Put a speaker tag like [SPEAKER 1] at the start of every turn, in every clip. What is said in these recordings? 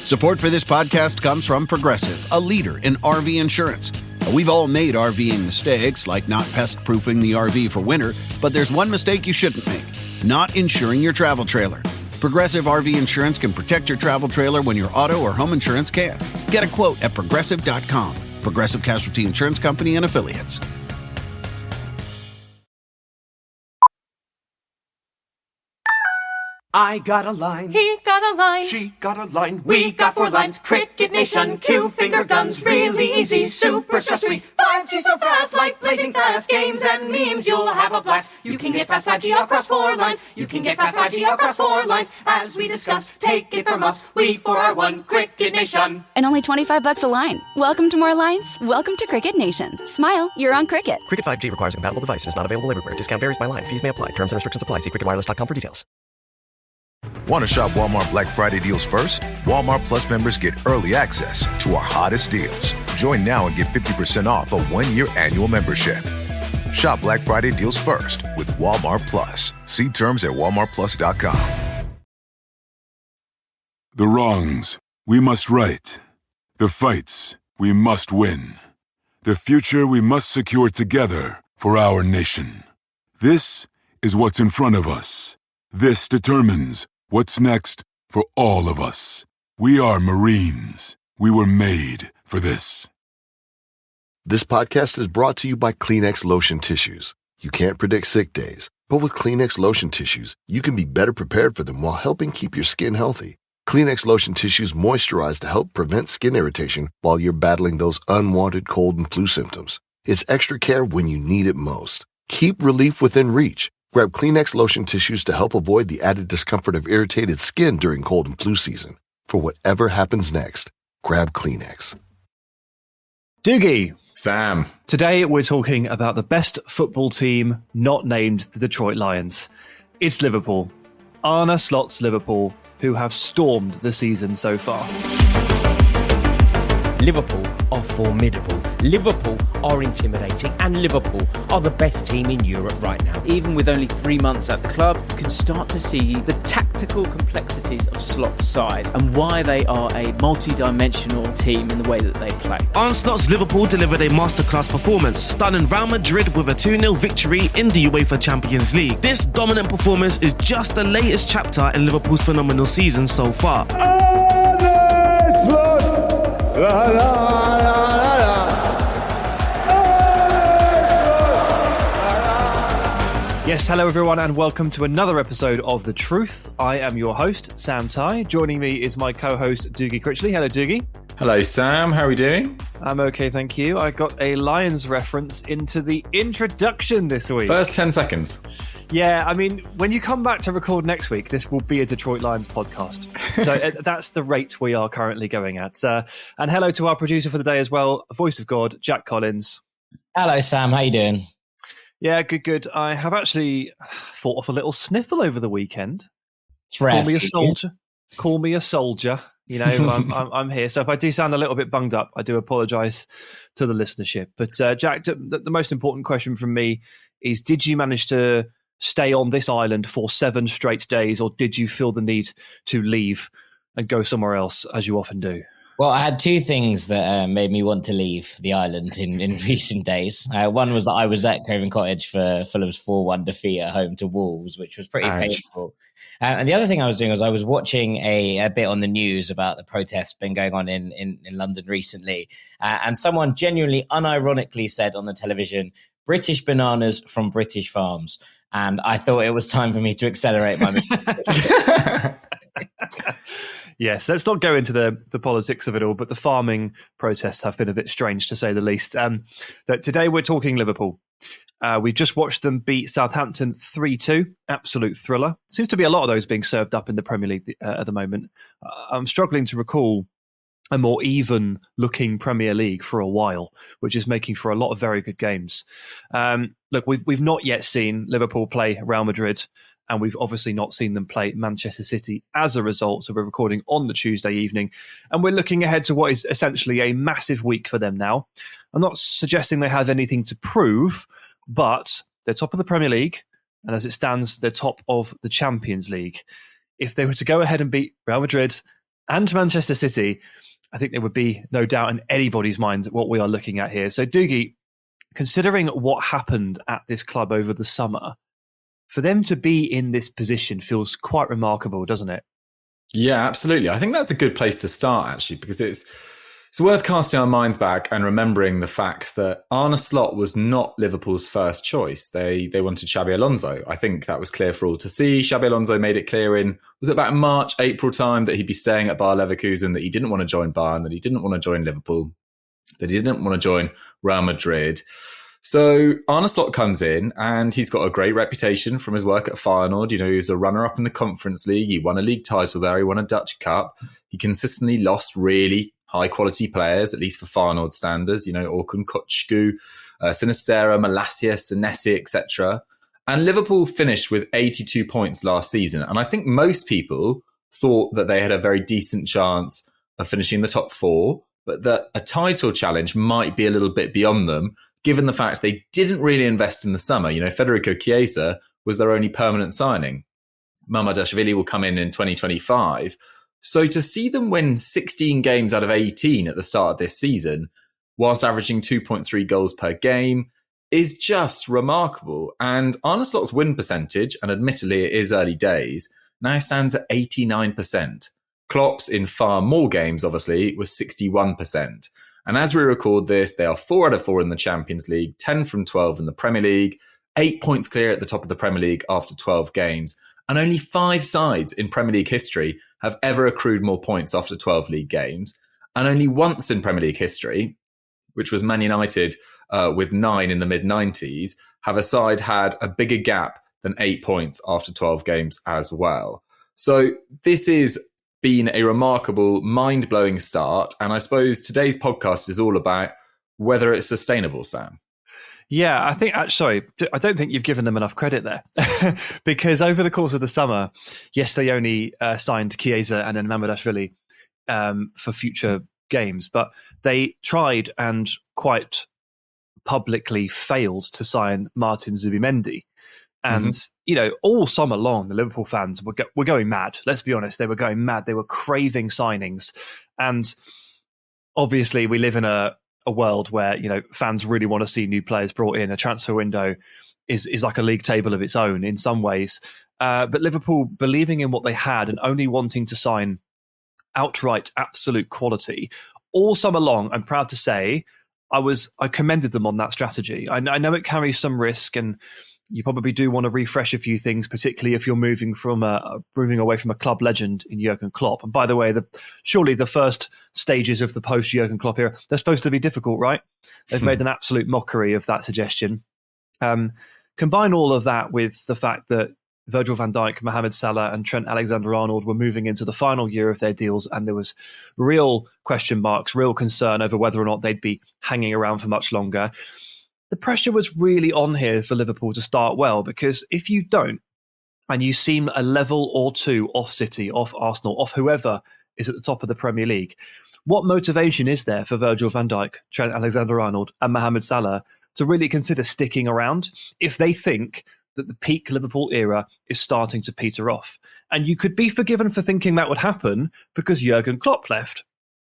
[SPEAKER 1] Support for this podcast comes from Progressive, a leader in RV insurance. We've all made RVing mistakes, like not pest-proofing the RV for winter, but there's one mistake you shouldn't make: not insuring your travel trailer. Progressive RV insurance can protect your travel trailer when your auto or home insurance can't. Get a quote at Progressive.com. Progressive Casualty Insurance Company and Affiliates.
[SPEAKER 2] I got a line.
[SPEAKER 3] He got a line.
[SPEAKER 2] She got a line.
[SPEAKER 3] We got 4 lines. Cricket Nation. Cue finger guns. Really easy. Super stress-free. 5G so fast, like blazing fast. Games and memes, you'll have a blast. You can get fast 5G across 4 lines. You can get fast 5G across 4 lines. As we discuss, take it from us. We for our one Cricket Nation.
[SPEAKER 4] And only $25 a line. Welcome to more lines. Welcome to Cricket Nation. Smile, you're on Cricket.
[SPEAKER 5] Cricket 5G requires a compatible device and is not available everywhere. Discount varies by line. Fees may apply. Terms and restrictions apply. See cricketwireless.com for details.
[SPEAKER 6] Want to shop Walmart Black Friday deals first? Walmart Plus members get early access to our hottest deals. Join now and get 50% off a 1-year annual membership. Shop Black Friday deals first with Walmart Plus. See terms at walmartplus.com.
[SPEAKER 7] The wrongs we must right. The fights we must win. The future we must secure together for our nation. This is what's in front of us. This determines what's next for all of us. We are Marines. We were made for this.
[SPEAKER 8] This podcast is brought to you by Kleenex Lotion Tissues. You can't predict sick days, but with Kleenex Lotion Tissues, you can be better prepared for them while helping keep your skin healthy. Kleenex Lotion Tissues moisturize to help prevent skin irritation while you're battling those unwanted cold and flu symptoms. It's extra care when you need it most. Keep relief within reach. Grab Kleenex Lotion Tissues to help avoid the added discomfort of irritated skin during cold and flu season. For whatever happens next, grab Kleenex.
[SPEAKER 9] Doogie.
[SPEAKER 10] Sam.
[SPEAKER 9] Today we're talking about the best football team not named the Detroit Lions. It's Liverpool. Arne Slot's Liverpool, who have stormed the season so far.
[SPEAKER 11] Liverpool are formidable. Liverpool are intimidating, and Liverpool are the best team in Europe right now.
[SPEAKER 12] Even with only 3 months at the club, you can start to see the tactical complexities of Slot's side and why they are a multi-dimensional team in the way that they play.
[SPEAKER 13] Arne Slot's Liverpool delivered a masterclass performance, stunning Real Madrid with a 2-0 victory in the UEFA Champions League. This dominant performance is just the latest chapter in Liverpool's phenomenal season so far.
[SPEAKER 9] Yes, hello everyone and welcome to another episode of The Truth. I am your host, Sam Tighe. Joining me is my co-host, Doogie Critchley. Hello, Doogie.
[SPEAKER 10] Hello, Sam. How are we doing?
[SPEAKER 9] I'm okay, thank you. I got a Lions reference into the introduction this week.
[SPEAKER 10] First 10 seconds.
[SPEAKER 9] Yeah, I mean, when you come back to record next week, this will be a Detroit Lions podcast. So that's the rate we are currently going at. And hello to our producer for the day as well, voice of God, Jack Collins.
[SPEAKER 14] Hello, Sam. How you doing?
[SPEAKER 9] Yeah, good. I have actually fought off a little sniffle over the weekend.
[SPEAKER 14] It's rare.
[SPEAKER 9] Call me a soldier. Call me a soldier. You know, I'm here. So if I do sound a little bit bunged up, I do apologise to the listenership. But Jack, the most important question from me is: did you manage to stay on this island for 7 straight days, or did you feel the need to leave and go somewhere else, as you often do?
[SPEAKER 14] Well, I had 2 things that made me want to leave the island in recent days. One was that I was at Craven Cottage for Fulham's 4-1 defeat at home to Wolves, which was pretty painful. And the other thing I was doing was I was watching a bit on the news about the protests been going on in London recently. And someone genuinely, unironically said on the television, "British bananas from British farms." And I thought it was time for me to accelerate my move.
[SPEAKER 9] Yes, let's not go into the politics of it all, but the farming protests have been a bit strange, to say the least. Today we're talking Liverpool. We've just watched them beat Southampton 3-2. Absolute thriller. Seems to be a lot of those being served up in the Premier League at the moment. I'm struggling to recall a more even-looking Premier League for a while, which is making for a lot of very good games. Look, we've not yet seen Liverpool play Real Madrid, and we've obviously not seen them play Manchester City as a result. So we're recording on the Tuesday evening, and we're looking ahead to what is essentially a massive week for them now. I'm not suggesting they have anything to prove, but they're top of the Premier League, and as it stands, they're top of the Champions League. If they were to go ahead and beat Real Madrid and Manchester City, I think there would be no doubt in anybody's mind what we are looking at here. So, Doogie, considering what happened at this club over the summer, for them to be in this position feels quite remarkable, doesn't it?
[SPEAKER 10] Yeah, absolutely. I think that's a good place to start, actually, because it's worth casting our minds back and remembering the fact that Arne Slot was not Liverpool's first choice. They wanted Xabi Alonso. I think that was clear for all to see. Xabi Alonso made it clear was it about March, April time, that he'd be staying at Bayer Leverkusen, that he didn't want to join Bayern, that he didn't want to join Liverpool, that he didn't want to join Real Madrid. So Arne Slot comes in and he's got a great reputation from his work at Feyenoord. He was a runner-up in the Conference League. He won a league title there. He won a Dutch Cup. He consistently lost really high-quality players, at least for Feyenoord standards. Orkun Kochku, Sinistera, Malacia, Senesi, etc. And Liverpool finished with 82 points last season. And I think most people thought that they had a very decent chance of finishing the top four, but that a title challenge might be a little bit beyond them, given the fact they didn't really invest in the summer. Federico Chiesa was their only permanent signing. Mamardashvili will come in 2025. So to see them win 16 games out of 18 at the start of this season, whilst averaging 2.3 goals per game, is just remarkable. And Arne Slot's win percentage, and admittedly it is early days, now stands at 89%. Klopp's in far more games, obviously, was 61%. And as we record this, they are 4 out of 4 in the Champions League, 10 from 12 in the Premier League, 8 points clear at the top of the Premier League after 12 games. And only 5 sides in Premier League history have ever accrued more points after 12 league games. And only once in Premier League history, which was Man United with 9 in the mid-90s, have a side had a bigger gap than 8 points after 12 games as well. So this is been a remarkable, mind-blowing start. And I suppose today's podcast is all about whether it's sustainable, Sam.
[SPEAKER 9] Yeah, I think, sorry, I don't think you've given them enough credit there. Because over the course of the summer, yes, they only signed Chiesa and then Mamardashvili for future games, but they tried and quite publicly failed to sign Martin Zubimendi. And, all summer long, the Liverpool fans were going mad. Let's be honest, they were going mad. They were craving signings. And obviously, we live in a world where, fans really want to see new players brought in. A transfer window is like a league table of its own in some ways. But Liverpool believing in what they had and only wanting to sign outright absolute quality all summer long, I'm proud to say, I commended them on that strategy. I know it carries some risk, and you probably do want to refresh a few things, particularly if you're moving away from a club legend in Jurgen Klopp. And by the way, surely the first stages of the post-Jurgen Klopp era, they're supposed to be difficult, right? They've made an absolute mockery of that suggestion. Combine all of that with the fact that Virgil van Dijk, Mohamed Salah and Trent Alexander-Arnold were moving into the final year of their deals, and there was real question marks, real concern over whether or not they'd be hanging around for much longer. The pressure was really on here for Liverpool to start well, because if you don't, and you seem a level or two off City, off Arsenal, off whoever is at the top of the Premier League, what motivation is there for Virgil van Dijk, Trent Alexander-Arnold and Mohamed Salah to really consider sticking around if they think that the peak Liverpool era is starting to peter off? And you could be forgiven for thinking that would happen because Jurgen Klopp left.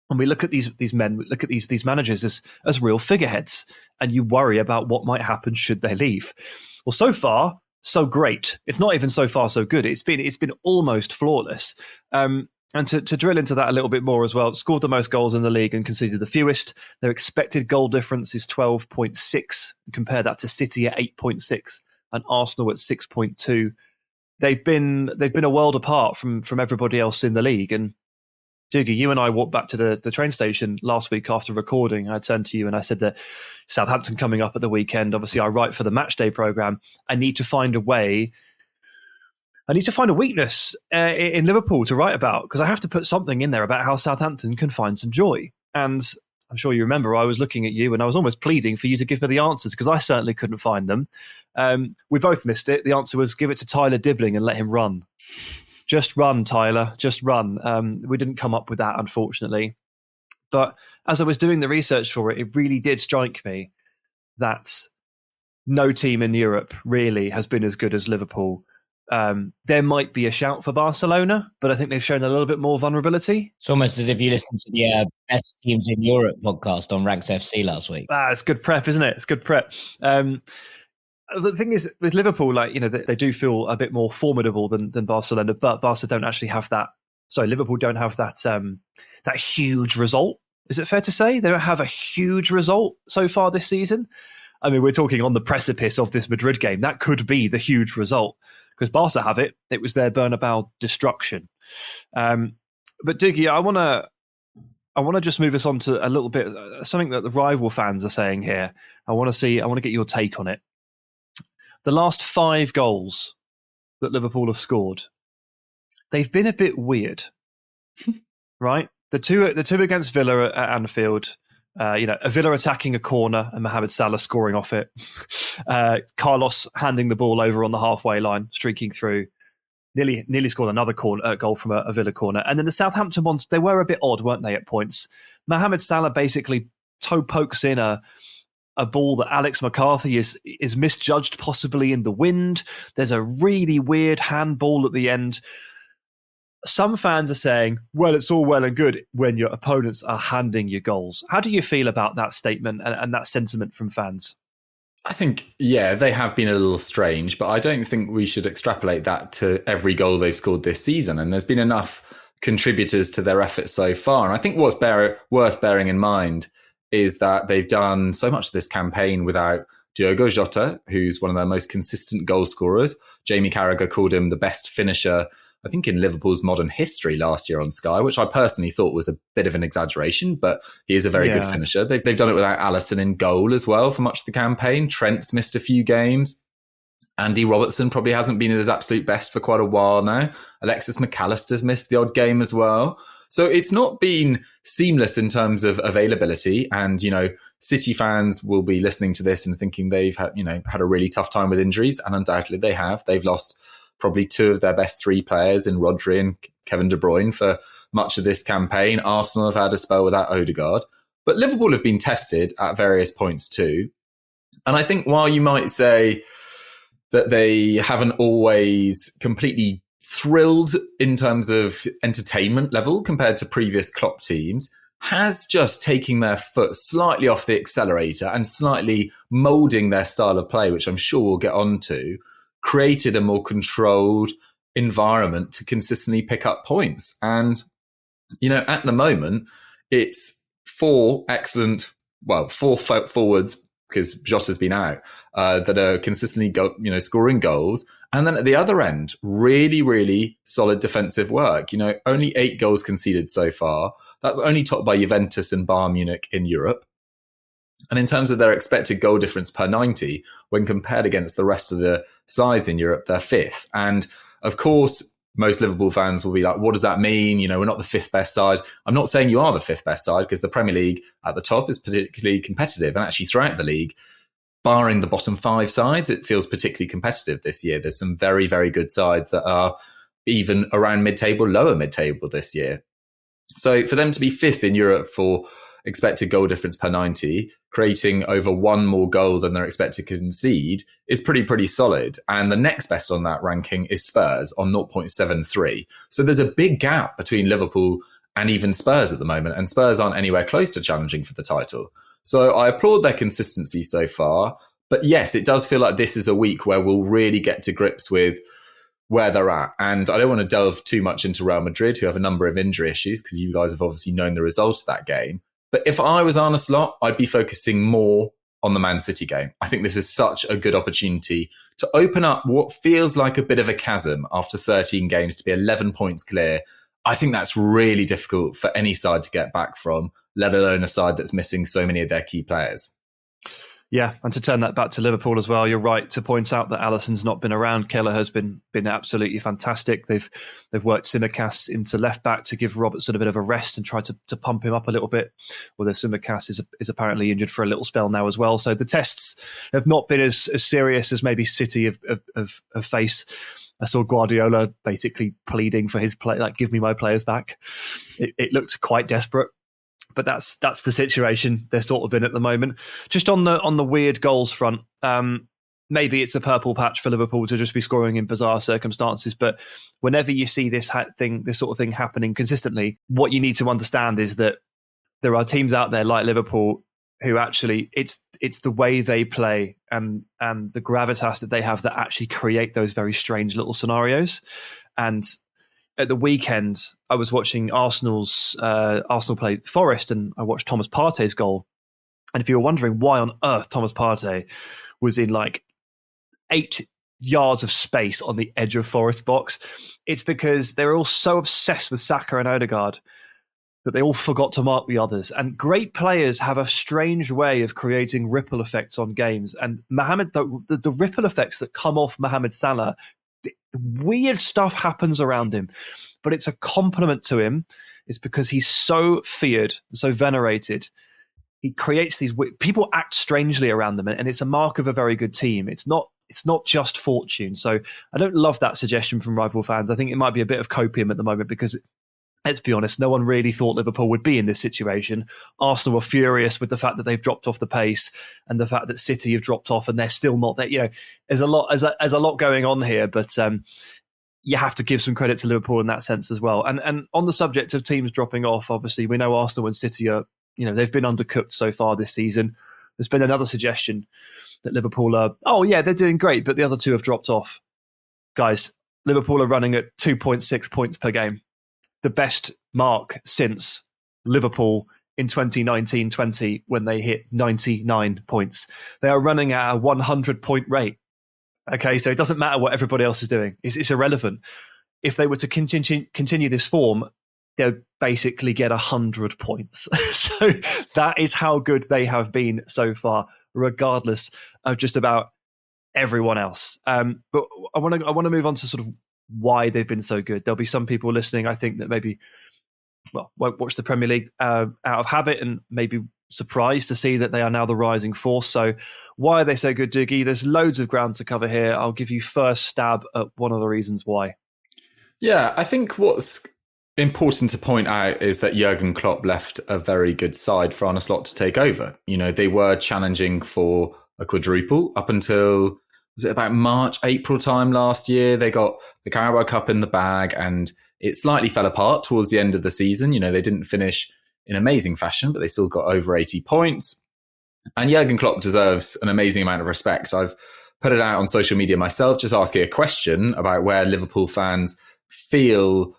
[SPEAKER 9] And we look at these men, we look at these managers as real figureheads, and you worry about what might happen should they leave. Well, so far, so great. It's not even so far so good. It's been almost flawless. And to drill into that a little bit more as well, scored the most goals in the league and conceded the fewest. Their expected goal difference is 12.6. Compare that to City at 8.6 and Arsenal at 6.2. They've been a world apart from everybody else in the league. And Doogie, you and I walked back to the train station last week after recording. I turned to you and I said that Southampton coming up at the weekend. Obviously, I write for the Matchday programme. I need to find a weakness in Liverpool to write about, because I have to put something in there about how Southampton can find some joy. And I'm sure you remember I was looking at you and I was almost pleading for you to give me the answers, because I certainly couldn't find them. We both missed it. The answer was give it to Tyler Dibbling and let him run. Just run, Tyler, just run. We didn't come up with that, unfortunately. But as I was doing the research for it, it really did strike me that no team in Europe really has been as good as Liverpool there might be a shout for Barcelona, but I think they've shown a little bit more vulnerability.
[SPEAKER 14] It's almost as if you listened to the Best Teams in Europe podcast on Rags FC last week.
[SPEAKER 9] It's good prep, isn't it? It's good prep. The thing is, with Liverpool, they do feel a bit more formidable than Barcelona, but Barca don't actually have that. Sorry, Liverpool don't have that that huge result. Is it fair to say they don't have a huge result so far this season? I mean, we're talking on the precipice of this Madrid game. That could be the huge result because Barca have it. It was their Bernabeu destruction. But Doogie, I want to just move us on to a little bit something that the rival fans are saying here. I want to get your take on it. The last 5 goals that Liverpool have scored, they've been a bit weird, right? The two against Villa at Anfield. A Villa attacking a corner and Mohamed Salah scoring off it. Carlos handing the ball over on the halfway line, streaking through. Nearly scored another goal from a Villa corner. And then the Southampton ones, they were a bit odd, weren't they, at points? Mohamed Salah basically toe pokes in a ball that Alex McCarthy is misjudged possibly in the wind. There's a really weird handball at the end. Some fans are saying, well, it's all well and good when your opponents are handing you goals. How do you feel about that statement and that sentiment from fans?
[SPEAKER 10] I think, they have been a little strange, but I don't think we should extrapolate that to every goal they've scored this season. And there's been enough contributors to their efforts so far. And I think what's worth bearing in mind is that they've done so much of this campaign without Diogo Jota, who's one of their most consistent goal scorers. Jamie Carragher called him the best finisher, I think, in Liverpool's modern history last year on Sky, which I personally thought was a bit of an exaggeration, but he is a very good finisher. They've done it without Alisson in goal as well for much of the campaign. Trent's missed a few games. Andy Robertson probably hasn't been at his absolute best for quite a while now. Alexis McAllister's missed the odd game as well. So it's not been seamless in terms of availability. And, City fans will be listening to this and thinking they've had a really tough time with injuries. And undoubtedly they have. They've lost probably 2 of their best 3 players in Rodri and Kevin De Bruyne for much of this campaign. Arsenal have had a spell without Odegaard. But Liverpool have been tested at various points too. And I think while you might say that they haven't always completely thrilled in terms of entertainment level compared to previous Klopp teams, has just taking their foot slightly off the accelerator and slightly moulding their style of play, which I'm sure we'll get onto, created a more controlled environment to consistently pick up points. And, at the moment, it's 4 forwards, because Jota's been out, that are consistently scoring goals. And then at the other end, really, really solid defensive work. Only 8 goals conceded so far. That's only topped by Juventus and Bayern Munich in Europe. And in terms of their expected goal difference per 90, when compared against the rest of the sides in Europe, they're 5th. And of course, most Liverpool fans will be like, what does that mean? We're not the 5th best side. I'm not saying you are the 5th best side, because the Premier League at the top is particularly competitive. And actually throughout the league, barring the bottom 5 sides, it feels particularly competitive this year. There's some very, very good sides that are even around mid-table, lower mid-table this year. So for them to be 5th in Europe for expected goal difference per 90, creating over 1 more goal than they're expected to concede, is pretty solid. And the next best on that ranking is Spurs on 0.73. So there's a big gap between Liverpool and even Spurs at the moment, and Spurs aren't anywhere close to challenging for the title. So I applaud their consistency so far. But yes, it does feel like this is a week where we'll really get to grips with where they're at. And I don't want to delve too much into Real Madrid, who have a number of injury issues, because you guys have obviously known the results of that game. But if I was Arne Slot, I'd be focusing more on the Man City game. I think this is such a good opportunity to open up what feels like a bit of a chasm after 13 games to be 11 points clear. I think that's really difficult for any side to get back from, let alone a side that's missing so many of their key players.
[SPEAKER 9] Yeah, and to turn that back to Liverpool as well, you're right to point out that Alisson's not been around. Keller has been absolutely fantastic. They've worked Tsimikas into left back to give Robertson a bit of a rest and try to pump him up a little bit. Although Tsimikas is apparently injured for a little spell now as well. So the tests have not been as serious as maybe City have faced. I saw Guardiola basically pleading for his play, like, give me my players back. It looked quite desperate. But that's the situation they're sort of in at the moment. Just on the weird goals front, maybe it's a purple patch for Liverpool to just be scoring in bizarre circumstances. But whenever you see this sort of thing happening consistently, what you need to understand is that there are teams out there like Liverpool who actually it's the way they play and the gravitas that they have that actually create those very strange little scenarios. And at the weekend, I was watching Arsenal play Forest, and I watched Thomas Partey's goal. And if you were wondering why on earth Thomas Partey was in like 8 yards of space on the edge of Forest box, it's because they were all so obsessed with Saka and Odegaard that they all forgot to mark the others. And great players have a strange way of creating ripple effects on games. And the ripple effects that come off Mohamed Salah, the weird stuff happens around him, but it's a compliment to him. It's because he's so feared, so venerated. He creates these people act strangely around them, and it's a mark of a very good team. It's not just fortune. So I don't love that suggestion from rival fans. I think it might be a bit of copium at the moment because, let's be honest, no one really thought Liverpool would be in this situation. Arsenal were furious with the fact that they've dropped off the pace and the fact that City have dropped off and they're still not there. You know, there's a lot going on here, but you have to give some credit to Liverpool in that sense as well. And on the subject of teams dropping off, obviously we know Arsenal and City are, they've been undercooked so far this season. There's been another suggestion that Liverpool are, they're doing great, but the other two have dropped off. Guys, Liverpool are running at 2.6 points per game. The best mark since Liverpool in 2019-20 when they hit 99 points. They are running at a 100-point rate. Okay, so it doesn't matter what everybody else is doing. It's irrelevant. If they were to continue this form, they'll basically get 100 points. So that is how good they have been so far, regardless of just about everyone else. But I want to move on to sort of why they've been so good. There'll be some people listening, I think, that maybe won't watch the Premier League out of habit and maybe surprised to see that they are now the rising force. So why are they so good, Doogie? There's loads of ground to cover here. I'll give you first stab at one of the reasons why.
[SPEAKER 10] Yeah, I think what's important to point out is that Jurgen Klopp left a very good side for Arne Slot to take over. They were challenging for a quadruple up until, was it about March, April time last year? They got the Carabao Cup in the bag and it slightly fell apart towards the end of the season. They didn't finish in amazing fashion, but they still got over 80 points. And Jurgen Klopp deserves an amazing amount of respect. I've put it out on social media myself, just asking a question about where Liverpool fans feel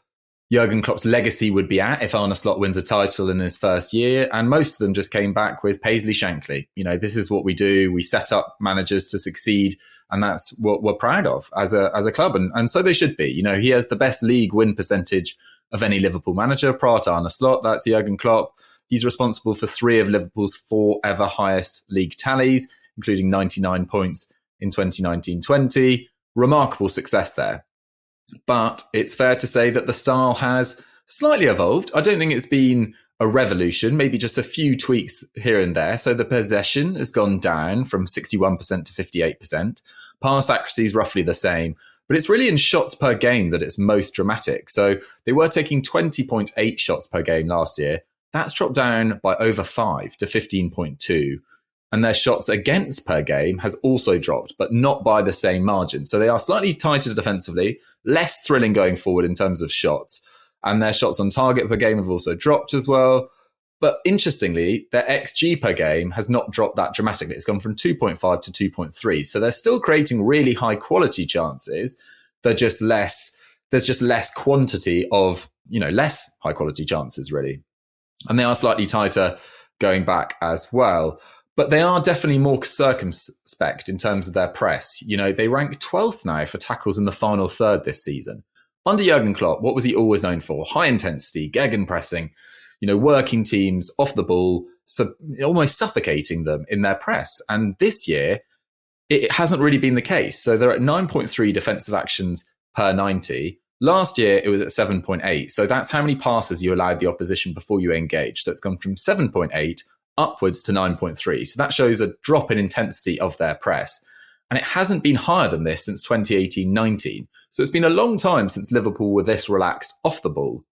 [SPEAKER 10] Jurgen Klopp's legacy would be at if Arne Slot wins a title in his first year. And most of them just came back with Paisley Shankly. This is what we do. We set up managers to succeed. And that's what we're proud of as a club. And so they should be. He has the best league win percentage of any Liverpool manager prior to Arne Slot. That's Jurgen Klopp. He's responsible for 3 of Liverpool's 4 ever highest league tallies, including 99 points in 2019-20. Remarkable success there. But it's fair to say that the style has slightly evolved. I don't think it's been a revolution, maybe just a few tweaks here and there. So the possession has gone down from 61% to 58%. Pass accuracy is roughly the same, but it's really in shots per game that it's most dramatic. So they were taking 20.8 shots per game last year. That's dropped down by over 5 to 15.2. And their shots against per game has also dropped, but not by the same margin. So they are slightly tighter defensively, less thrilling going forward in terms of shots. And their shots on target per game have also dropped as well. But interestingly, their XG per game has not dropped that dramatically. It's gone from 2.5 to 2.3. So they're still creating really high quality chances. There's just less quantity of, less high quality chances really. And they are slightly tighter going back as well. But they are definitely more circumspect in terms of their press. They rank 12th now for tackles in the final third this season. Under Jurgen Klopp, what was he always known for? High intensity, gegenpressing, working teams off the ball, almost suffocating them in their press. And this year, it hasn't really been the case. So they're at 9.3 defensive actions per 90. Last year, it was at 7.8. So that's how many passes you allowed the opposition before you engage. So it's gone from 7.8 upwards to 9.3. So that shows a drop in intensity of their press. And it hasn't been higher than this since 2018-19. So it's been a long time since Liverpool were this relaxed off the ball.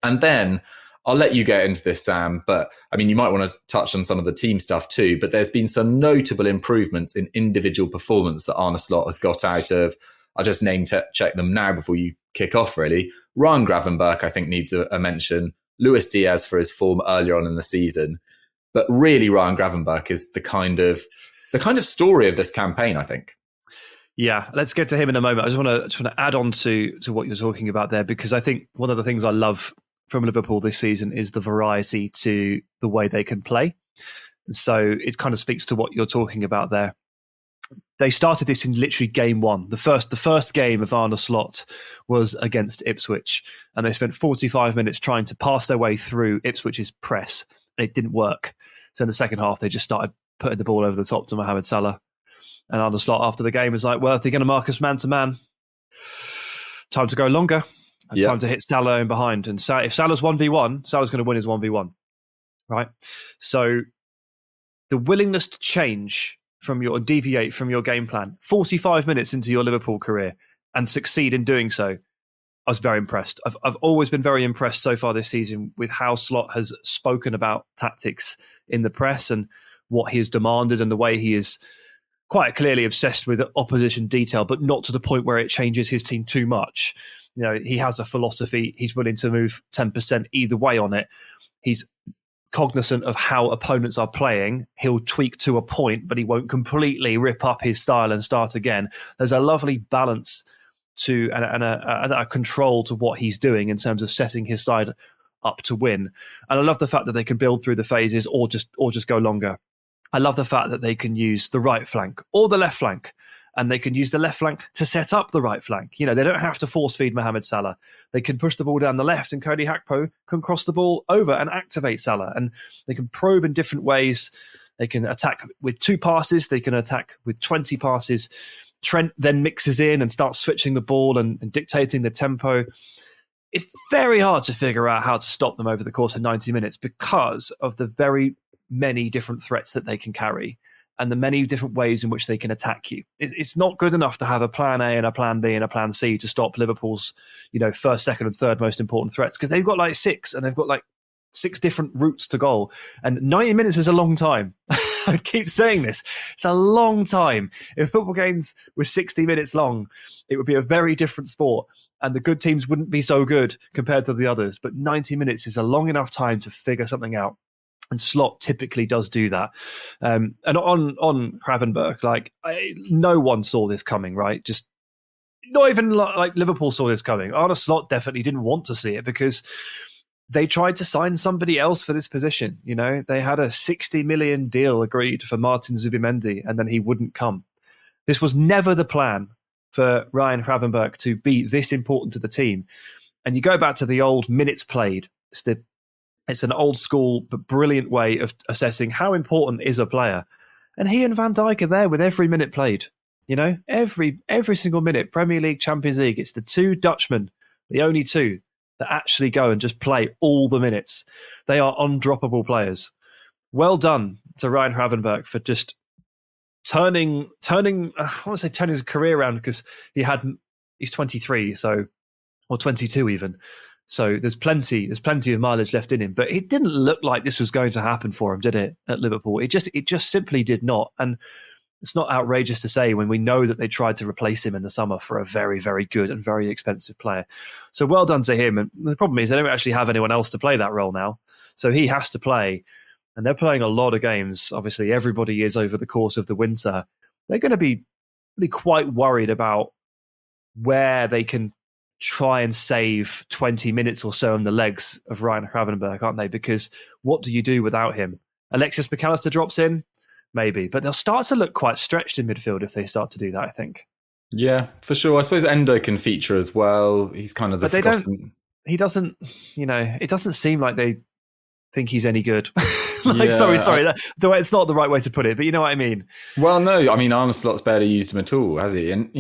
[SPEAKER 10] And then I'll let you get into this, Sam, but I mean, you might want to touch on some of the team stuff too, but there's been some notable improvements in individual performance that Arne Slot has got out of. I'll just name check them now before you kick off, really. Ryan Gravenberch, I think, needs a mention. Luis Diaz for his form earlier on in the season. But really, Ryan Gravenberch is the kind of story of this campaign, I think.
[SPEAKER 9] Yeah, let's get to him in a moment. I just want to add on to what you're talking about there, because I think one of the things I love from Liverpool this season is the variety to the way they can play. So it kind of speaks to what you're talking about there. They started this in literally game one. The first game of Arne Slot was against Ipswich, and they spent 45 minutes trying to pass their way through Ipswich's press, and it didn't work. So in the second half, they just started putting the ball over the top to Mohamed Salah. And Arne Slot after the game was like, well, if they're going to mark us man-to-man, time to go longer. Time to hit Salah in behind. And if Salah's 1v1, Salah's going to win his 1v1. Right? So the willingness to change deviate from your game plan 45 minutes into your Liverpool career and succeed in doing so, I was very impressed. I've always been very impressed so far this season with how Slot has spoken about tactics in the press and what he has demanded, and the way he is quite clearly obsessed with opposition detail, but not to the point where it changes his team too much. You know, he has a philosophy. He's willing to move 10% either way on it. He's cognizant of how opponents are playing. He'll tweak to a point, but he won't completely rip up his style and start again. There's a lovely balance to and a control to what he's doing in terms of setting his side up to win. And I love the fact that they can build through the phases or just go longer. I love the fact that they can use the right flank or the left flank, and they can use the left flank to set up the right flank. You know, they don't have to force feed Mohamed Salah. They can push the ball down the left, and Cody Gakpo can cross the ball over and activate Salah. And they can probe in different ways. They can attack with 2 passes. They can attack with 20 passes. Trent then mixes in and starts switching the ball and dictating the tempo. It's very hard to figure out how to stop them over the course of 90 minutes because of the very many different threats that they can carry and the many different ways in which they can attack you. It's not good enough to have a plan A and a plan B and a plan C to stop Liverpool's, first, second and third most important threats, because they've got like 6 and they've got like 6 different routes to goal. And 90 minutes is a long time. I keep saying this. It's a long time. If football games were 60 minutes long, it would be a very different sport and the good teams wouldn't be so good compared to the others. But 90 minutes is a long enough time to figure something out. And Slot typically does do that. And on Gravenberch, no one saw this coming, right? Just not even like Liverpool saw this coming. Arne Slot definitely didn't want to see it because they tried to sign somebody else for this position. They had a 60 million deal agreed for Martin Zubimendi, and then he wouldn't come. This was never the plan for Ryan Gravenberch to be this important to the team. And you go back to the old minutes played. It's an old school but brilliant way of assessing how important is a player. And he and Van Dijk are there with every minute played. Every single minute, Premier League, Champions League, it's the 2 Dutchmen, the only 2 that actually go and just play all the minutes. They are undroppable players. Well done to Ryan Gravenberch for just turning his career around, because he's 23, or 22 even. So there's plenty of mileage left in him, but it didn't look like this was going to happen for him, did it, at Liverpool? It just simply did not. And it's not outrageous to say when we know that they tried to replace him in the summer for a very, very good and very expensive player. So well done to him. And the problem is they don't actually have anyone else to play that role now. So he has to play. And they're playing a lot of games. Obviously, everybody is over the course of the winter. They're going to be really quite worried about where they can try and save 20 minutes or so on the legs of Ryan Gravenberch, aren't they? Because what do you do without him? Alexis McAllister drops in? Maybe. But they'll start to look quite stretched in midfield if they start to do that, I think.
[SPEAKER 10] Yeah, for sure. I suppose Endo can feature as well. He's kind of the forgotten...
[SPEAKER 9] It doesn't seem like they think he's any good. Sorry. It's not the right way to put it, but you know what I mean.
[SPEAKER 10] Well, no, I mean, Arne Slot's barely used him at all, has he? And,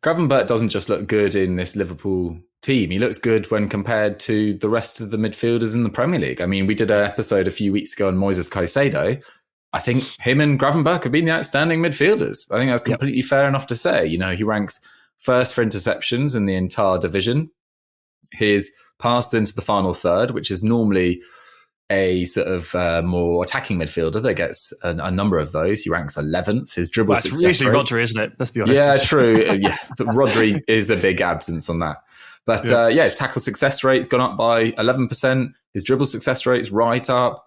[SPEAKER 10] Gravenberch doesn't just look good in this Liverpool team. He looks good when compared to the rest of the midfielders in the Premier League. I mean, we did an episode a few weeks ago on Moises Caicedo. I think him and Gravenberch have been the outstanding midfielders. I think that's completely fair enough to say. He ranks first for interceptions in the entire division. His pass into the final third, which is normally a sort of more attacking midfielder that gets a number of those. He ranks 11th. His dribble success rate. It's usually
[SPEAKER 9] Rodri, isn't it? Let's be honest.
[SPEAKER 10] Yeah, true. Yeah, Rodri is a big absence on that. But his tackle success rate's gone up by 11%. His dribble success rate's right up.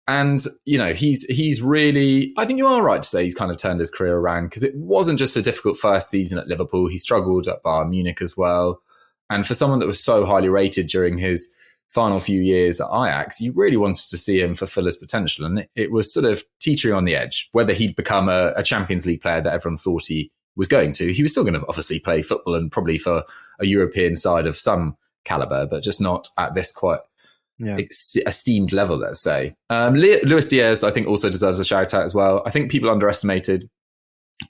[SPEAKER 10] And, he's really, I think you are right to say he's kind of turned his career around, because it wasn't just a difficult first season at Liverpool. He struggled at Bayern Munich as well. And for someone that was so highly rated during his final few years at Ajax, you really wanted to see him fulfill his potential. And it was sort of teetering on the edge, whether he'd become a Champions League player that everyone thought he was going to. He was still going to obviously play football and probably for a European side of some caliber, but just not at this quite esteemed level, let's say. Luis Diaz, I think, also deserves a shout out as well. I think people underestimated,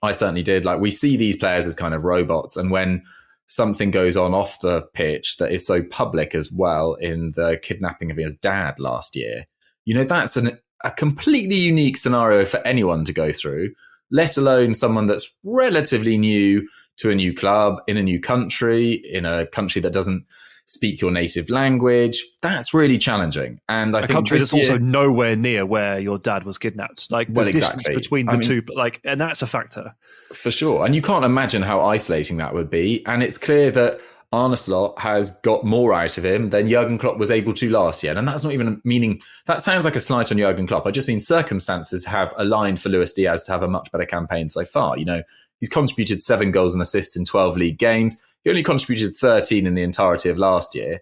[SPEAKER 10] I certainly did, like, we see these players as kind of robots, and when something goes on off the pitch that is so public as well, in the kidnapping of his dad last year, that's a completely unique scenario for anyone to go through, let alone someone that's relatively new to a new club, in a new country, in a country that doesn't speak your native language. That's really challenging. And I think a country that's also
[SPEAKER 9] nowhere near where your dad was kidnapped. Like, the distance between the two, and that's a factor.
[SPEAKER 10] For sure. And you can't imagine how isolating that would be. And it's clear that Arne Slot has got more out of him than Jurgen Klopp was able to last year. And that's not even meaning, that sounds like a slight on Jurgen Klopp. I just mean circumstances have aligned for Luis Diaz to have a much better campaign so far. He's contributed 7 goals and assists in 12 league games. He only contributed 13 in the entirety of last year.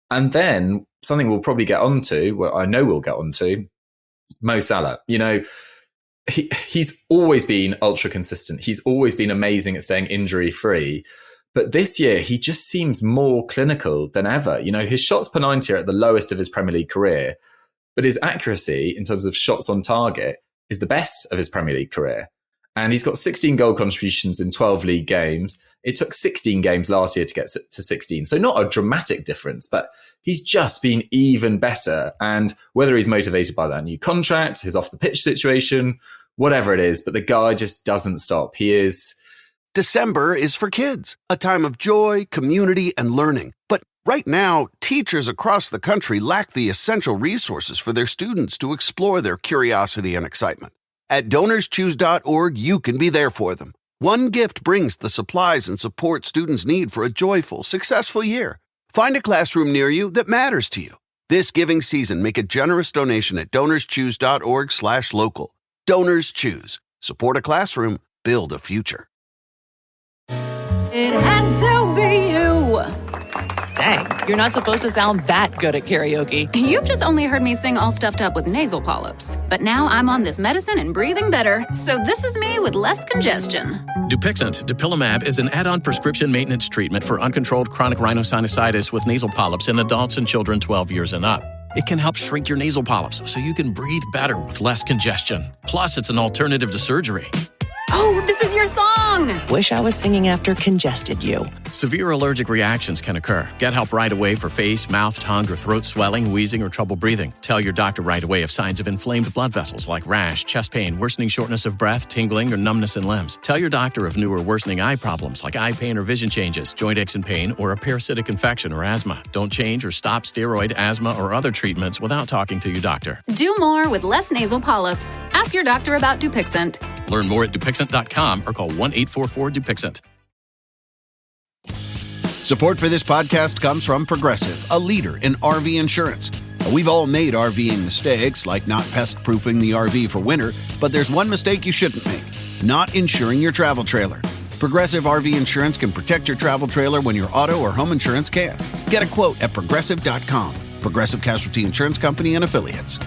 [SPEAKER 10] And then something we'll probably get onto, well, I know we'll get onto, Mo Salah. He's always been ultra consistent. He's always been amazing at staying injury free. But this year, he just seems more clinical than ever. His shots per 90 are at the lowest of his Premier League career, but his accuracy in terms of shots on target is the best of his Premier League career. And he's got 16 goal contributions in 12 league games. It took 16 games last year to get to 16. So not a dramatic difference, but he's just been even better. And whether he's motivated by that new contract, his off the pitch situation, whatever it is, but the guy just doesn't stop. He is.
[SPEAKER 1] December is for kids, a time of joy, community, and learning. But right now, teachers across the country lack the essential resources for their students to explore their curiosity and excitement. At DonorsChoose.org, you can be there for them. One gift brings the supplies and support students need for a joyful, successful year. Find a classroom near you that matters to you. This giving season, make a generous donation at DonorsChoose.org/local. Donors Choose. Support a classroom. Build a future.
[SPEAKER 15] It had to be you. Dang, you're not supposed to sound that good at karaoke.
[SPEAKER 4] You've just only heard me sing all stuffed up with nasal polyps. But now I'm on this medicine and breathing better, so this is me with less congestion.
[SPEAKER 16] Dupixent, dupilumab, is an add-on prescription maintenance treatment for uncontrolled chronic rhinosinusitis with nasal polyps in adults and children 12 years and up. It can help shrink your nasal polyps so you can breathe better with less congestion. Plus, it's an alternative to surgery.
[SPEAKER 15] Oh, this is your song! Wish I was singing after Congested You.
[SPEAKER 16] Severe allergic reactions can occur. Get help right away for face, mouth, tongue, or throat swelling, wheezing, or trouble breathing. Tell your doctor right away if signs of inflamed blood vessels like rash, chest pain, worsening shortness of breath, tingling, or numbness in limbs. Tell your doctor of new or worsening eye problems like eye pain or vision changes, joint aches and pain, or a parasitic infection or asthma. Don't change or stop steroid, asthma, or other treatments without talking to your doctor.
[SPEAKER 4] Do more with less nasal polyps. Ask your doctor about Dupixent.
[SPEAKER 16] Learn more at Dupixent.com or call 1-844-DUPIXENT.
[SPEAKER 1] Support for this podcast comes from Progressive, a leader in RV insurance. We've all made RVing mistakes, like not pest-proofing the RV for winter, but there's one mistake you shouldn't make: not insuring your travel trailer. Progressive RV Insurance can protect your travel trailer when your auto or home insurance can't. Get a quote at Progressive.com. Progressive Casualty Insurance Company and Affiliates.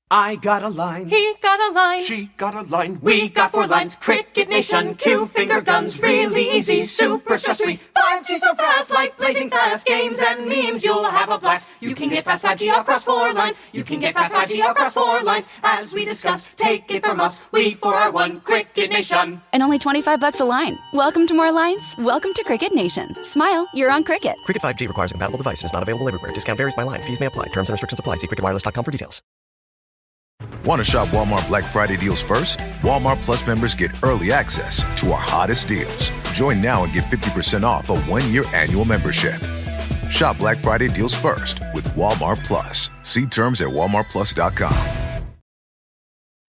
[SPEAKER 2] I got a line.
[SPEAKER 15] He got a line.
[SPEAKER 2] She got a line.
[SPEAKER 3] We got 4 lines. Cricket Nation, Q finger guns, really easy, super stress-free. 5G so fast, like blazing fast. Games and memes, you'll have a blast. You can get fast 5G across 4 lines. You can get fast 5G across 4 lines. As we discuss, take it from us. We 4 are 1 Cricket Nation.
[SPEAKER 4] And only $25 a line. Welcome to more lines. Welcome to Cricket Nation. Smile, you're on Cricket.
[SPEAKER 5] Cricket 5G requires a compatible device and is not available everywhere. Discount varies by line. Fees may apply. Terms and restrictions apply. See cricketwireless.com for details.
[SPEAKER 6] Want to shop Walmart Black Friday deals first? Walmart Plus members get early access to our hottest deals. Join now and get 50% off a 1-year annual membership. Shop Black Friday deals first with Walmart Plus. See terms at walmartplus.com.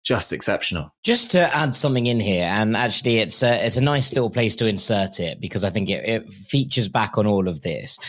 [SPEAKER 10] Just exceptional.
[SPEAKER 14] Just to add something in here, and actually it's a nice little place to insert it because I think it features back on all of this.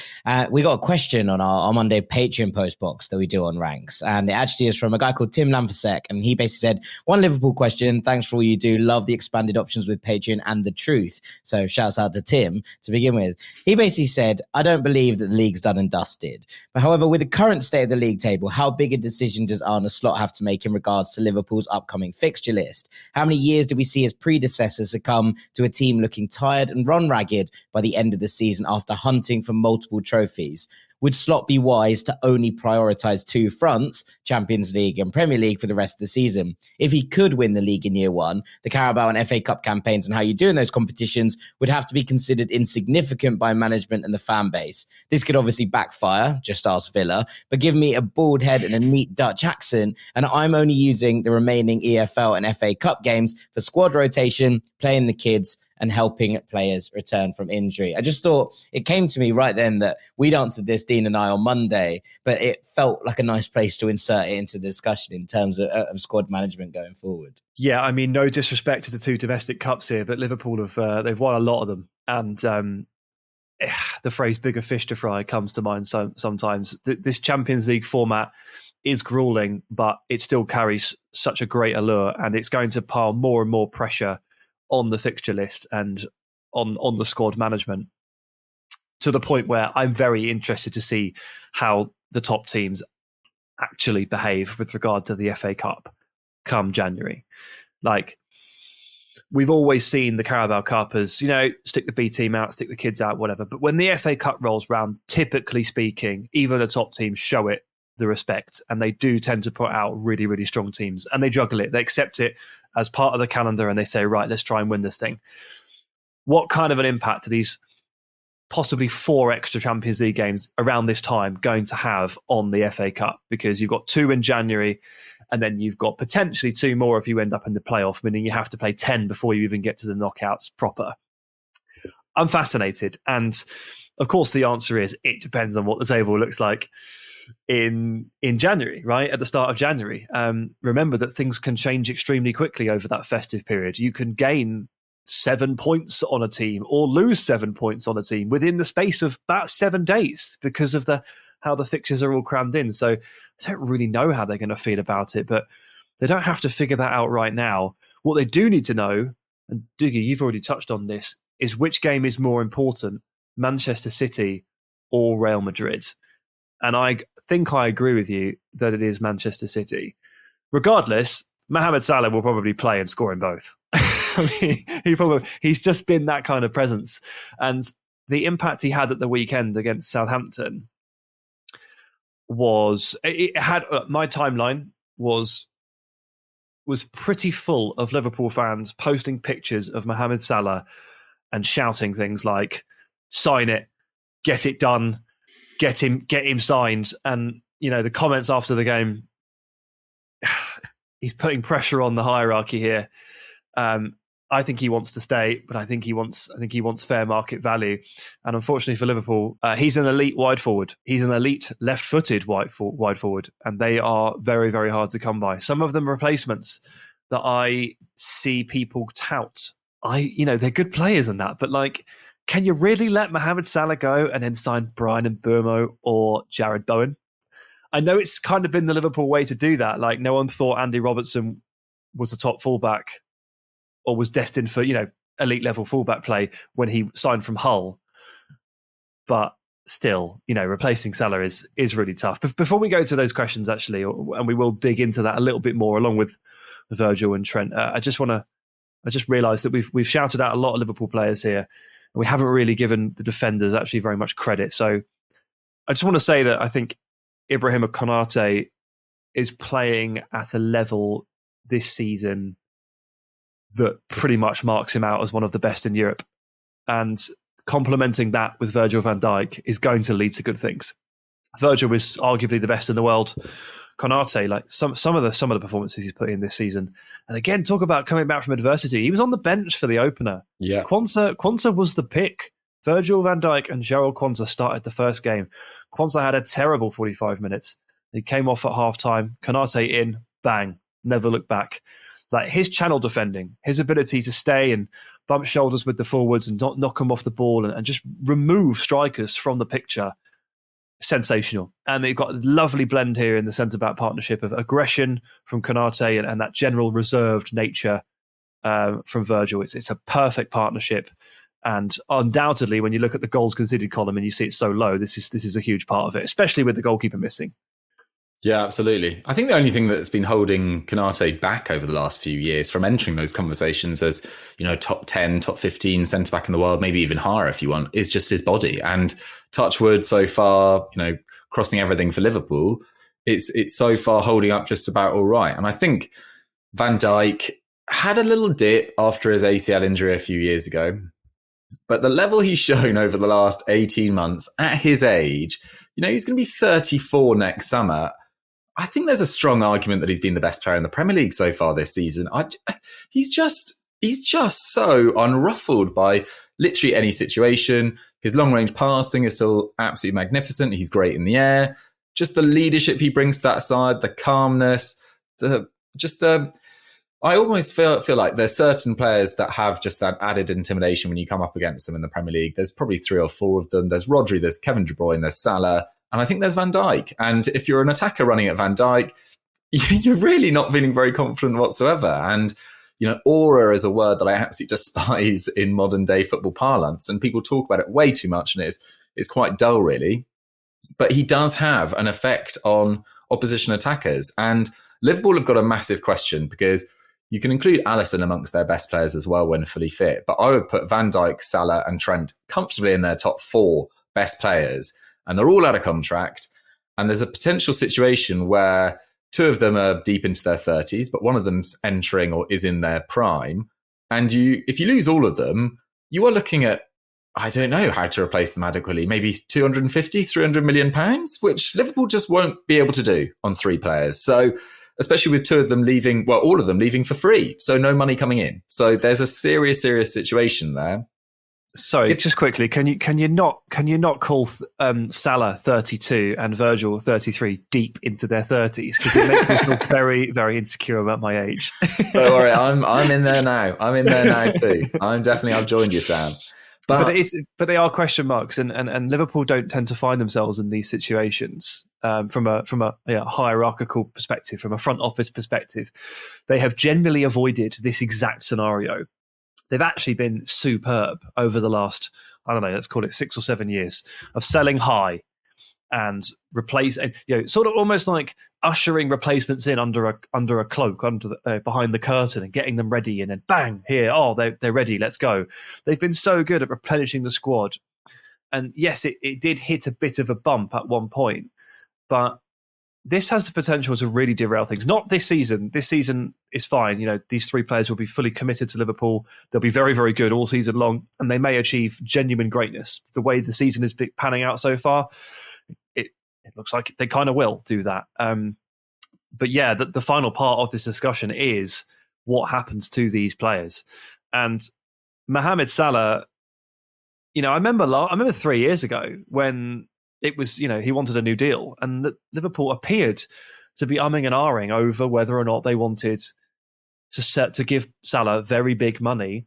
[SPEAKER 14] We got a question on our Monday Patreon post box that we do on Ranks, and it actually is from a guy called Tim Lamfasek, and he basically said, one Liverpool question, thanks for all you do, love the expanded options with Patreon and the truth. So shouts out to Tim to begin with. He basically said, I don't believe that the league's done and dusted. But however, with the current state of the league table, how big a decision does Arne Slot have to make in regards to Liverpool's upcoming fixture list? How many years did we see his predecessors succumb to a team looking tired and run ragged by the end of the season after hunting for multiple trophies? Would Slot be wise to only prioritise 2 fronts, Champions League and Premier League, for the rest of the season? If he could win the league in year 1, the Carabao and FA Cup campaigns and how you do in those competitions would have to be considered insignificant by management and the fan base. This could obviously backfire, just ask Villa, but give me a bald head and a neat Dutch accent, and I'm only using the remaining EFL and FA Cup games for squad rotation, playing the kids, and helping players return from injury. I just thought it came to me right then that we'd answered this, Dean and I, on Monday, but it felt like a nice place to insert it into the discussion in terms of squad management going forward.
[SPEAKER 9] Yeah, I mean, no disrespect to the 2 domestic cups here, but Liverpool they've won a lot of them, and the phrase "bigger fish to fry" comes to mind sometimes. This Champions League format is grueling, but it still carries such a great allure, and it's going to pile more and more pressure on the fixture list and on the squad management, to the point where I'm very interested to see how the top teams actually behave with regard to the FA Cup come January. Like, we've always seen the Carabao Cup as, stick the B team out, stick the kids out, whatever. But when the FA Cup rolls round, typically speaking, even the top teams show it the respect, and they do tend to put out really, really strong teams, and they juggle it. They accept it as part of the calendar, and they say, right, let's try and win this thing. What kind of an impact are these possibly 4 extra Champions League games around this time going to have on the FA Cup? Because you've got 2 in January, and then you've got potentially 2 more if you end up in the playoff, meaning you have to play 10 before you even get to the knockouts proper. I'm fascinated. And of course, the answer is it depends on what the table looks like in January, right? At the start of January. Remember that things can change extremely quickly over that festive period. You can gain 7 points on a team or lose 7 points on a team within the space of about 7 days because of how the fixtures are all crammed in. So I don't really know how they're going to feel about it, but they don't have to figure that out right now. What they do need to know, and Dougie, you've already touched on this, is which game is more important, Manchester City or Real Madrid? And I think I agree with you that it is Manchester City. Regardless, Mohamed Salah will probably play and score in both. I mean, he's just been that kind of presence. And the impact he had at the weekend against Southampton my timeline was pretty full of Liverpool fans posting pictures of Mohamed Salah and shouting things like, sign it, get it done, get him signed. And, the comments after the game, he's putting pressure on the hierarchy here. I think he wants to stay, but I think he wants fair market value. And unfortunately for Liverpool, he's an elite wide forward. He's an elite left-footed wide forward, and they are very, very hard to come by. Some of them replacements that I see people tout. They're good players and that, but can you really let Mohamed Salah go and then sign Brian Mbeumo or Jared Bowen? I know it's kind of been the Liverpool way to do that. Like, no one thought Andy Robertson was the top fullback or was destined for, elite level fullback play when he signed from Hull. But still, replacing Salah is really tough. But before we go to those questions, actually, and we will dig into that a little bit more along with Virgil and Trent, I just realised that we've shouted out a lot of Liverpool players here, and we haven't really given the defenders actually very much credit. So I just want to say that I think Ibrahima Konate is playing at a level this season that pretty much marks him out as one of the best in Europe. And complementing that with Virgil van Dijk is going to lead to good things. Virgil was arguably the best in the world. Konate, like some of the performances he's put in this season, and again, talk about coming back from adversity. He was on the bench for the opener.
[SPEAKER 10] Yeah,
[SPEAKER 9] Quansah was the pick. Virgil van Dijk and Gerald Quansah started the first game. Quansah had a terrible 45 minutes. He came off at half time. Konate in, bang, never looked back. Like his channel defending, his ability to stay and bump shoulders with the forwards and not knock them off the ball and just remove strikers from the picture. Sensational. And they've got a lovely blend here in the centre-back partnership of aggression from Konate and that general reserved nature from Virgil. It's a perfect partnership. And undoubtedly, when you look at the goals conceded column and you see it's so low, this is a huge part of it, especially with the goalkeeper missing.
[SPEAKER 10] Yeah, absolutely. I think the only thing that's been holding Konate back over the last few years from entering those conversations as, top 10, top 15 centre-back in the world, maybe even higher if you want, is just his body. And touch wood so far, crossing everything for Liverpool, it's so far holding up just about all right. And I think Van Dijk had a little dip after his ACL injury a few years ago. But the level he's shown over the last 18 months at his age, he's going to be 34 next summer. I think there's a strong argument that he's been the best player in the Premier League so far this season. He's just so unruffled by literally any situation. His long-range passing is still absolutely magnificent. He's great in the air. Just the leadership he brings to that side, the calmness, I almost feel like there's certain players that have just that added intimidation when you come up against them in the Premier League. There's probably 3 or 4 of them. There's Rodri, there's Kevin De Bruyne, there's Salah, and I think there's Van Dijk. And if you're an attacker running at Van Dijk, you're really not feeling very confident whatsoever. And, aura is a word that I absolutely despise in modern day football parlance. And people talk about it way too much, and it's quite dull, really. But he does have an effect on opposition attackers. And Liverpool have got a massive question because you can include Alisson amongst their best players as well when fully fit. But I would put Van Dijk, Salah and Trent comfortably in their top 4 best players. And they're all out of contract. And there's a potential situation where 2 of them are deep into their 30s, but one of them's entering or is in their prime. And if you lose all of them, you are looking at, I don't know how to replace them adequately, maybe 250, 300 million pounds, which Liverpool just won't be able to do on 3 players. So especially with 2 of them leaving, well, all of them leaving for free. So no money coming in. So there's a serious situation there.
[SPEAKER 9] Sorry, just quickly, can you not call Salah 32 and Virgil 33 deep into their 30s? Because it makes me feel very, very insecure about my age.
[SPEAKER 10] Don't worry, I'm in there now. I'm in there now too. I've joined you, Sam. But
[SPEAKER 9] they are question marks, and Liverpool don't tend to find themselves in these situations from a hierarchical perspective, from a front office perspective. They have generally avoided this exact scenario. They've actually been superb over the last, let's call it 6 or 7 years of selling high and replacing, sort of almost like ushering replacements in under a cloak, behind the curtain and getting them ready, and then bang, here, they're ready, let's go. They've been so good at replenishing the squad. And yes, it did hit a bit of a bump at one point, but this has the potential to really derail things. Not this season. This season is fine. These 3 players will be fully committed to Liverpool. They'll be very, very good all season long, and they may achieve genuine greatness. The way the season is panning out so far, it looks like they kind of will do that. But yeah, the final part of this discussion is what happens to these players. And Mohamed Salah, I remember 3 years ago when it was, he wanted a new deal, and Liverpool appeared to be umming and ahhing over whether or not they wanted to give Salah very big money,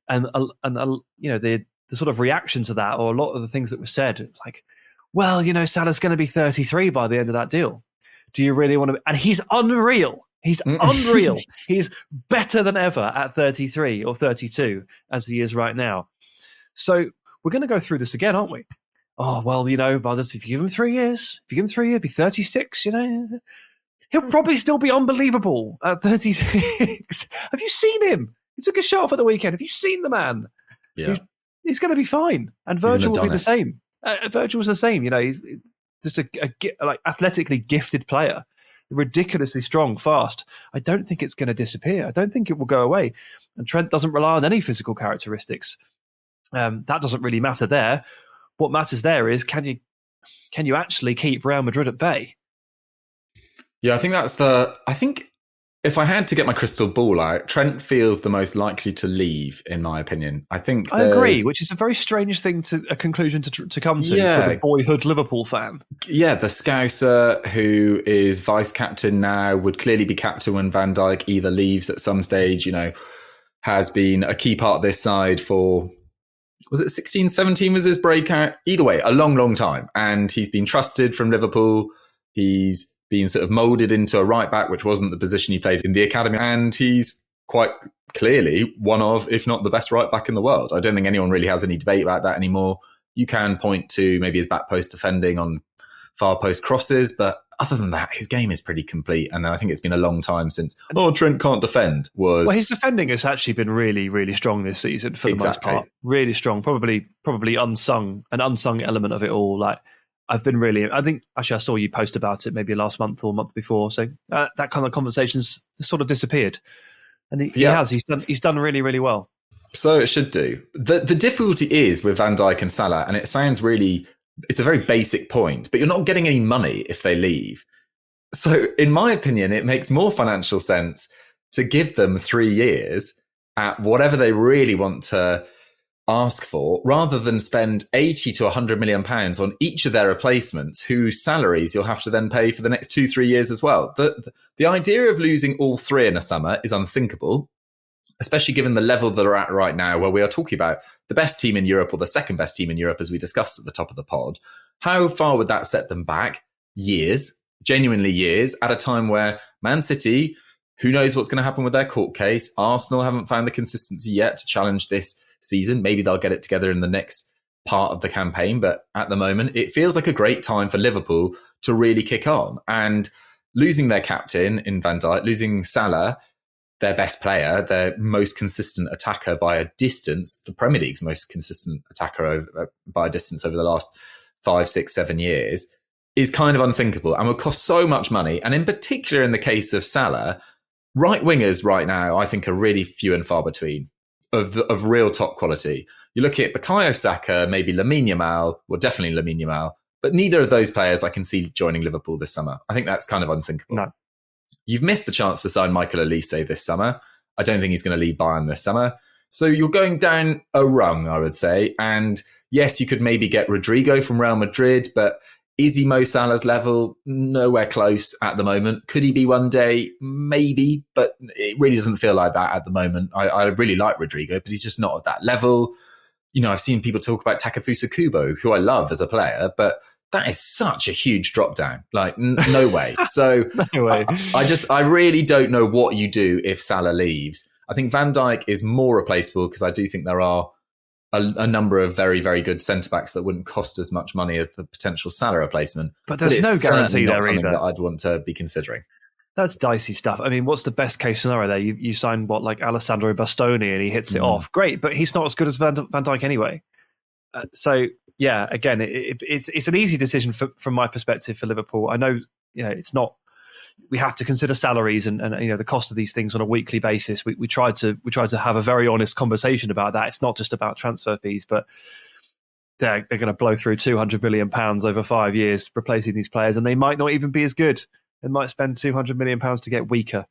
[SPEAKER 9] and the sort of reaction to that, or a lot of the things that were said, like, well, Salah's going to be 33 by the end of that deal. Do you really want to? And he's unreal. He's unreal. He's better than ever at 33 or 32 as he is right now. So we're going to go through this again, aren't we? Oh, well, if you give him 3 years, he'll be 36, He'll probably still be unbelievable at 36. Have you seen him? He took a shot for the weekend. Have you seen the man?
[SPEAKER 10] Yeah.
[SPEAKER 9] He's going to be fine. And Virgil will be the same. Virgil's the same, he's just a athletically gifted player, ridiculously strong, fast. I don't think it's going to disappear. I don't think it will go away. And Trent doesn't rely on any physical characteristics. That doesn't really matter there. What matters there is, can you can you actually keep Real Madrid at bay?
[SPEAKER 10] Yeah, I think if I had to get my crystal ball out, Trent feels the most likely to leave, in my opinion. I
[SPEAKER 9] agree, which is a very strange a conclusion to come to for the boyhood Liverpool fan.
[SPEAKER 10] Yeah, the Scouser, who is vice captain now, would clearly be captain when Van Dijk either leaves at some stage, has been a key part of this side for, was it 16, 17 was his breakout? Either way, a long, long time. And he's been trusted from Liverpool. He's been sort of moulded into a right back, which wasn't the position he played in the academy. And he's quite clearly one of, if not the best right back in the world. I don't think anyone really has any debate about that anymore. You can point to maybe his back post defending on far post crosses, but other than that, his game is pretty complete. And I think it's been a long time since, Trent can't defend
[SPEAKER 9] Well, his defending has actually been really, really strong this season for the most part. Really strong. Probably an unsung element of it all. Like, I think I saw you post about it maybe last month or month before. So that kind of conversation's sort of disappeared. And he's done really, really well.
[SPEAKER 10] So it should do. The difficulty is with Van Dijk and Salah, and it sounds it's a very basic point, but you're not getting any money if they leave. So in my opinion, it makes more financial sense to give them 3 years at whatever they really want to ask for, rather than spend 80 to 100 million pounds on each of their replacements, whose salaries you'll have to then pay for the next 2-3 years as well. The idea of losing all three in a summer is unthinkable, especially given the level that they're at right now, where we are talking about the best team in Europe or the second best team in Europe, as we discussed at the top of the pod. How far would that set them back? Years, genuinely years, at a time where Man City, who knows what's going to happen with their court case? Arsenal haven't found the consistency yet to challenge this season. Maybe they'll get it together in the next part of the campaign, but at the moment it feels like a great time for Liverpool to really kick on. And losing their captain in Van Dijk, losing Salah, their best player, their most consistent attacker by a distance, the Premier League's most consistent attacker by a distance over the last 5, 6, 7 years, is kind of unthinkable and would cost so much money. And in particular, in the case of Salah, right wingers right now, I think, are really few and far between of real top quality. You look at Bukayo Saka, maybe Lamine Yamal, well, definitely Lamine Yamal, but neither of those players I can see joining Liverpool this summer. I think that's kind of unthinkable.
[SPEAKER 9] No.
[SPEAKER 10] You've missed the chance to sign Michael Olise this summer. I don't think he's going to leave Bayern this summer. So you're going down a rung, I would say. And yes, you could maybe get Rodrigo from Real Madrid, but is he Mo Salah's level? Nowhere close at the moment. Could he be one day? Maybe, but it really doesn't feel like that at the moment. I really like Rodrigo, but he's just not at that level. I've seen people talk about Takefusa Kubo, who I love as a player, but that is such a huge drop down. Like, no way. So
[SPEAKER 9] no way.
[SPEAKER 10] I really don't know what you do if Salah leaves. I think Van Dijk is more replaceable because I do think there are a number of very, very good centre-backs that wouldn't cost as much money as the potential Salah replacement.
[SPEAKER 9] But there's no guarantee there
[SPEAKER 10] something
[SPEAKER 9] either.
[SPEAKER 10] That I'd want to be considering.
[SPEAKER 9] That's dicey stuff. I mean, what's the best case scenario there? You sign like Alessandro Bastoni and he hits it off. Great, but he's not as good as Van Dijk anyway. So yeah, again, it's an easy decision from my perspective for Liverpool. I know, it's not. We have to consider salaries and the cost of these things on a weekly basis. We try to have a very honest conversation about that. It's not just about transfer fees, but they're going to blow through £200 million over 5 years replacing these players, and they might not even be as good. They might spend £200 million to get weaker.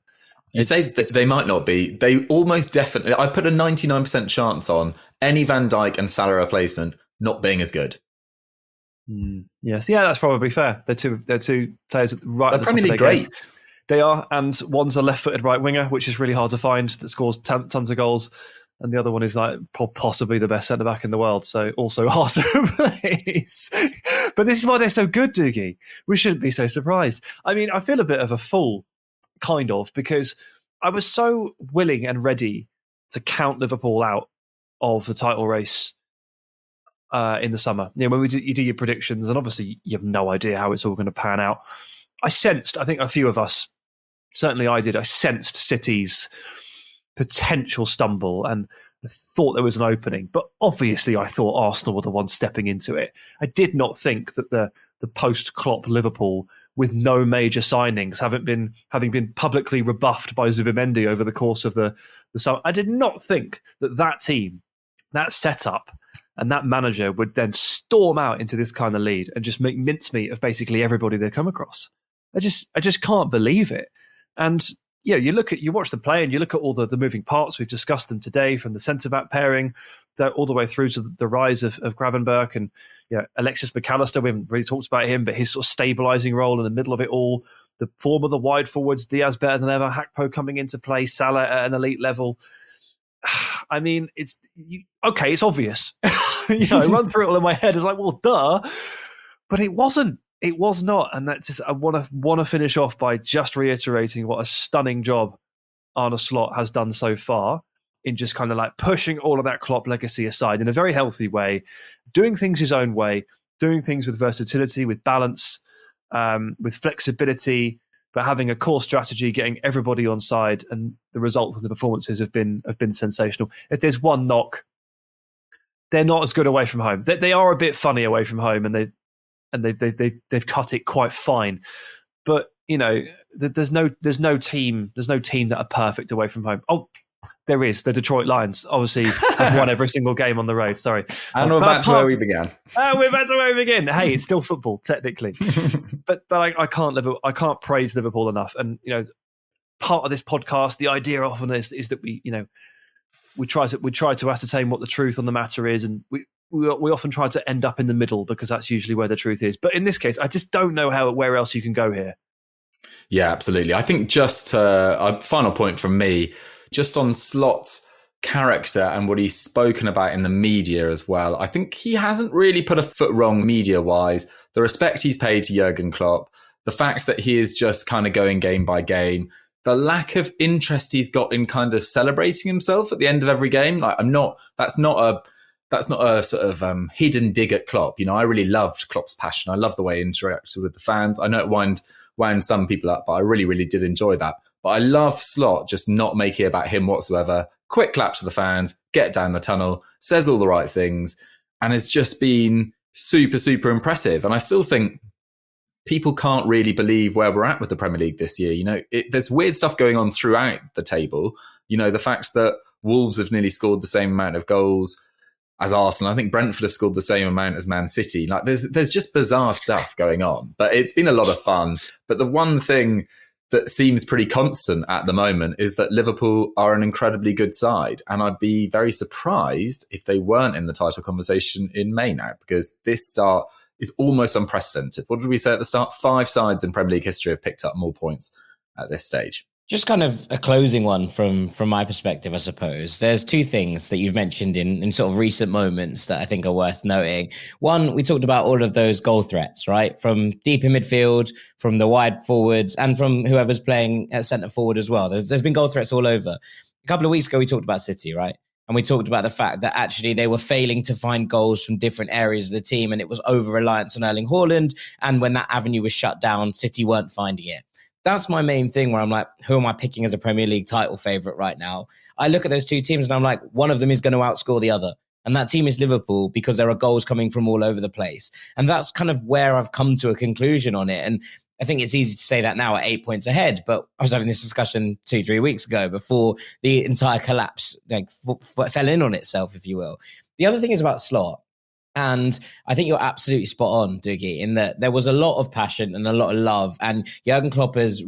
[SPEAKER 10] You say that they might not be. They almost definitely. I put a 99% chance on any Van Dijk and Salah replacement not being as good.
[SPEAKER 9] Yes, yeah, that's probably fair. They're two players right.
[SPEAKER 10] They're Premier League greats.
[SPEAKER 9] They are, and one's a left-footed right winger, which is really hard to find, that scores tons of goals, and the other one is like possibly the best centre back in the world. So also hard to replace. But this is why they're so good, Doogie. We shouldn't be so surprised. I mean, I feel a bit of a fool, kind of, because I was so willing and ready to count Liverpool out of the title race in the summer. When you do your predictions, and obviously you have no idea how it's all going to pan out. I think a few of us, certainly I did, I sensed City's potential stumble and I thought there was an opening. But obviously I thought Arsenal were the ones stepping into it. I did not think that the post-Klopp Liverpool, with no major signings, having been publicly rebuffed by Zubimendi over the course of the summer, I did not think that team, that setup, And that manager would then storm out into this kind of lead and just make mincemeat of basically everybody they come across. I just can't believe it. And you watch the play and you look at all the moving parts. We've discussed them today, from the centre-back pairing all the way through to the rise of Gravenberch and Alexis McAllister. We haven't really talked about him, but his sort of stabilising role in the middle of it all. The form of the wide forwards, Diaz better than ever, Hakpo coming into play, Salah at an elite level. I mean, it's obvious. I run through it all in my head. It's like, well, duh. But it wasn't. It was not. And that's just, I want to finish off by just reiterating what a stunning job Arne Slot has done so far in just kind of like pushing all of that Klopp legacy aside in a very healthy way, doing things his own way, doing things with versatility, with balance, with flexibility, but having a core strategy, getting everybody on side, and the results of the performances have been sensational. If there's one knock, they're not as good away from home. They are a bit funny away from home, and they've cut it quite fine. But there's no team that are perfect away from home. Oh, there is. The Detroit Lions obviously have won every single game on the road. Sorry,
[SPEAKER 10] and we're back to where we began.
[SPEAKER 9] We're back to where we begin. Hey, it's still football technically, but I can't praise Liverpool enough. And part of this podcast, the idea often is that we try to ascertain what the truth on the matter is, and we often try to end up in the middle because that's usually where the truth is. But in this case, I just don't know where else you can go here.
[SPEAKER 10] Yeah, absolutely. I think just a final point from me, just on Slot's character and what he's spoken about in the media as well. I think he hasn't really put a foot wrong media-wise. The respect he's paid to Jurgen Klopp, the fact that he is just kind of going game by game, the lack of interest he's got in kind of celebrating himself at the end of every game. That's not a sort of hidden dig at Klopp. I really loved Klopp's passion. I love the way he interacted with the fans. I know it wound some people up, but I really, really did enjoy that. But I love Slot just not making it about him whatsoever. Quick clap to the fans, get down the tunnel, says all the right things, and has just been super, super impressive. And I still think people can't really believe where we're at with the Premier League this year. There's weird stuff going on throughout the table. The fact that Wolves have nearly scored the same amount of goals as Arsenal. I think Brentford have scored the same amount as Man City. There's just bizarre stuff going on, but it's been a lot of fun. But the one thing that seems pretty constant at the moment is that Liverpool are an incredibly good side. And I'd be very surprised if they weren't in the title conversation in May now, because this start is almost unprecedented. What did we say at the start? 5 sides in Premier League history have picked up more points at this stage.
[SPEAKER 14] Just kind of a closing one from my perspective, I suppose. There's 2 things that you've mentioned in sort of recent moments that I think are worth noting. One, we talked about all of those goal threats, right? From deep in midfield, from the wide forwards, and from whoever's playing at centre forward as well. There's been goal threats all over. A couple of weeks ago, we talked about City, right? And we talked about the fact that actually they were failing to find goals from different areas of the team, and it was over-reliance on Erling Haaland. And when that avenue was shut down, City weren't finding it. That's my main thing where I'm like, who am I picking as a Premier League title favourite right now? I look at those 2 teams and I'm like, one of them is going to outscore the other. And that team is Liverpool, because there are goals coming from all over the place. And that's kind of where I've come to a conclusion on it. And I think it's easy to say that now at 8 points ahead, but I was having this discussion 2-3 weeks ago before the entire collapse fell in on itself, if you will. The other thing is about Slot. And I think you're absolutely spot on, Dougie, in that there was a lot of passion and a lot of love. And Jurgen Klopp has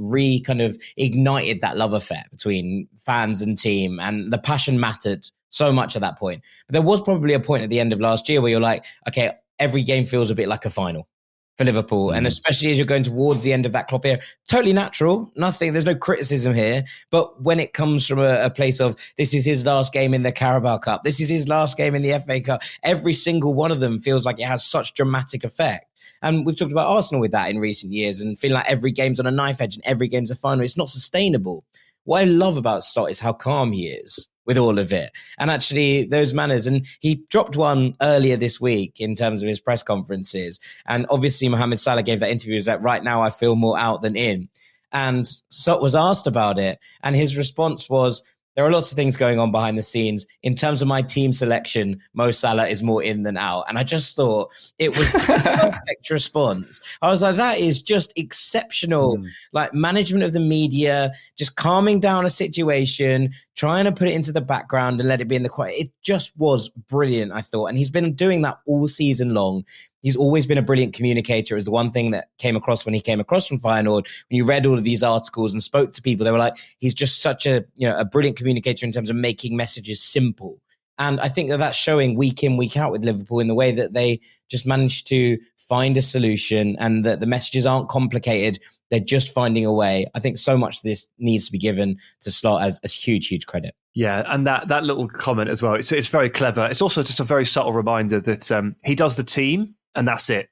[SPEAKER 14] kind of ignited that love affair between fans and team. And the passion mattered so much at that point. But there was probably a point at the end of last year where you're like, okay, every game feels a bit like a final for Liverpool. And especially as you're going towards the end of that Klopp era, totally natural, there's no criticism here. But when it comes from a place of, this is his last game in the Carabao Cup, this is his last game in the FA Cup, every single one of them feels like it has such dramatic effect. And we've talked about Arsenal with that in recent years and feeling like every game's on a knife edge and every game's a final. It's not sustainable. What I love about Slot is how calm he is with all of it. And actually those manners, and he dropped one earlier this week in terms of his press conferences. And obviously Mohamed Salah gave that interview, is that right now I feel more out than in. And Slot was asked about it. And his response was, there are lots of things going on behind the scenes. In terms of my team selection, Mo Salah is more in than out. And I just thought it was a perfect response. I was like, that is just exceptional. Like management of the media, just calming down a situation, trying to put it into the background and let it be in the quiet. It just was brilliant, I thought. And he's been doing that all season long. He's always been a brilliant communicator. It was the one thing that came across when he came across from Feyenoord. When you read all of these articles and spoke to people, they were like, he's just such a brilliant communicator in terms of making messages simple. And I think that that's showing week in, week out with Liverpool in the way that they just managed to find a solution and that the messages aren't complicated. They're just finding a way. I think so much of this needs to be given to Slot as huge, huge credit.
[SPEAKER 9] Yeah, and that little comment as well, it's very clever. It's also just a very subtle reminder that he does the team and that's it.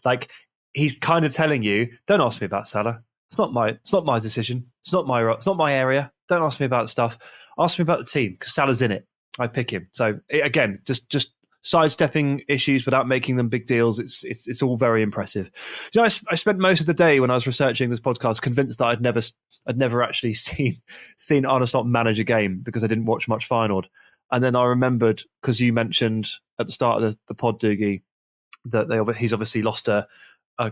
[SPEAKER 9] Like he's kind of telling you, don't ask me about Salah. It's not my decision. It's not my area. Don't ask me about stuff. Ask me about the team because Salah's in it. I pick him. So again, just sidestepping issues without making them big deals. It's all very impressive. I spent most of the day when I was researching this podcast convinced that I'd never actually seen Arne Slot manage a game because I didn't watch much Feyenoord. And then I remembered, because you mentioned at the start of the pod, Doogie, that he's obviously lost a